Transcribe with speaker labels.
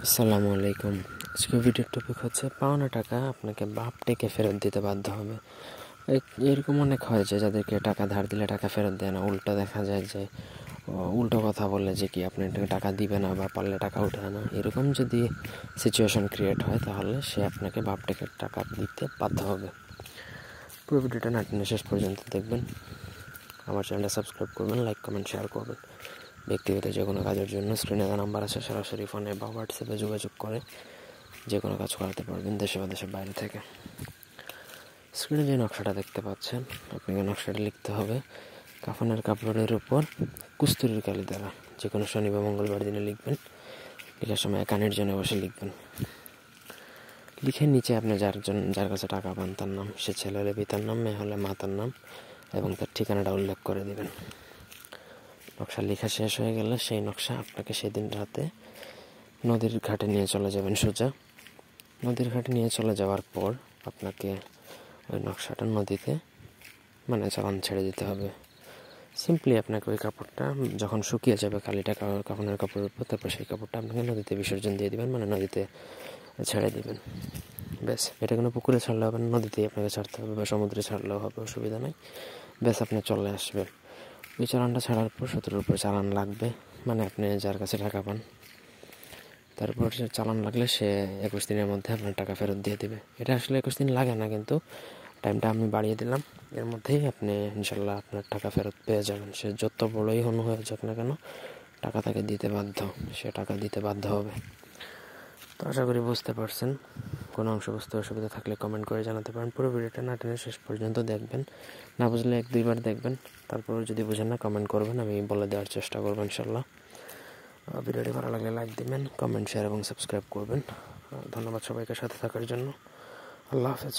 Speaker 1: আসসালামু আলাইকুম। আজকে ভিডিওর টপিক হচ্ছে পাওনা টাকা আপনাকে বাপ ডেকে ফেরত দিতে বাধ্য হবে। এরকম অনেক হয় যে যাদেরকে টাকা ধার দিলে টাকা ফেরত দেয় না, উল্টো দেখা যায় যে উল্টো কথা বলে যে কি আপনি টাকা দিবে না বা পারলে টাকা উঠে না। এরকম যদি সিচুয়েশন ক্রিয়েট হয় তাহলে সে আপনাকে বাপ ডেকে টাকা দিতে বাধ্য হবে। পুরো ভিডিওটা না টেনে শেষ পর্যন্ত দেখবেন। আমার চ্যানেলটা সাবস্ক্রাইব করবেন, লাইক কমেন্ট শেয়ার করবেন। ব্যক্তিগত যে কোনো কাজের জন্য স্ক্রিনে দেওয়া নাম্বার আছে, সরাসরি ফোনে বা হোয়াটসঅ্যাপে যোগাযোগ করে যে কোনো কাজ করাতে পারবেন দেশে বা দেশের বাইরে থেকে। স্ক্রিনে যে নকশাটা দেখতে পাচ্ছেন, আপনাকে নকশাটা লিখতে হবে কাফনের কাপড়ের উপর কস্তুরীর কালি দ্বারা। যে কোনো শনি বা মঙ্গলবার দিনে লিখবেন। লেখার সময় কানের জন্য বসে লিখবেন। লিখে নিচে আপনি যার কাছে টাকা পান তার নাম, সে ছেলে হলে পিতার নাম, মেয়ে হলে মাতার নাম এবং তার ঠিকানাটা উল্লেখ করে দেবেন। নকশা লেখা শেষ হয়ে গেলে সেই নকশা আপনাকে সেদিন রাতে নদীর ঘাটে নিয়ে চলে যাবেন। সোজা নদীর ঘাটে নিয়ে চলে যাওয়ার পর আপনাকে ওই নকশাটা নদীতে চালান ছেড়ে দিতে হবে। সিম্পলি আপনাকে ওই কাপড়টা যখন শুকিয়ে যাবে কালিটা কাফনের কাপড়ের উপর, তারপর সেই কাপড়টা আপনাকে নদীতে বিসর্জন দিয়ে দেবেন, নদীতে ছেড়ে দিবেন। ব্যাস, এটা কোনো পুকুরে ছাড়লে হবে না, নদীতেই আপনাকে ছাড়তে হবে বা সমুদ্রে ছাড়লেও হবে, অসুবিধা নেই। ব্যাস, আপনি চলে আসবেন। ওই চালানটা ছাড়ার পর 17 উপর চালান লাগবে, আপনি যার কাছে টাকা পান তারপর সে চালান লাগলে সে 21 দিনের মধ্যে আপনার টাকা ফেরত দিয়ে দেবে। এটা আসলে 21 দিন লাগে না, কিন্তু টাইমটা আমি বাড়িয়ে দিলাম। এর মধ্যেই আপনি ইনশাল্লাহ আপনার টাকা ফেরত পেয়ে যাবেন। সে যত বড়ই হয়ে যাক না কেন, টাকা তাকে দিতে বাধ্য, সে টাকা দিতে বাধ্য হবে। তো আশা করি বুঝতে পারছেন। কোনো অংশ বুঝতে অসুবিধা থাকলে কমেন্ট করে জানাতে পারেন। পুরো ভিডিওটা না টেনে শেষ পর্যন্ত দেখবেন। না বুঝলে 1-2 বার দেখবেন, তারপর যদি বুঝেন না কমেন্ট করবেন, আমি বলে দেওয়ার চেষ্টা করবো ইনশাল্লাহ। ভিডিওটি ভালো লাগলে লাইক দিবেন, কমেন্ট শেয়ার এবং সাবস্ক্রাইব করবেন। ধন্যবাদ সবাইকে সাথে থাকার জন্য। আল্লাহ হাফেজ।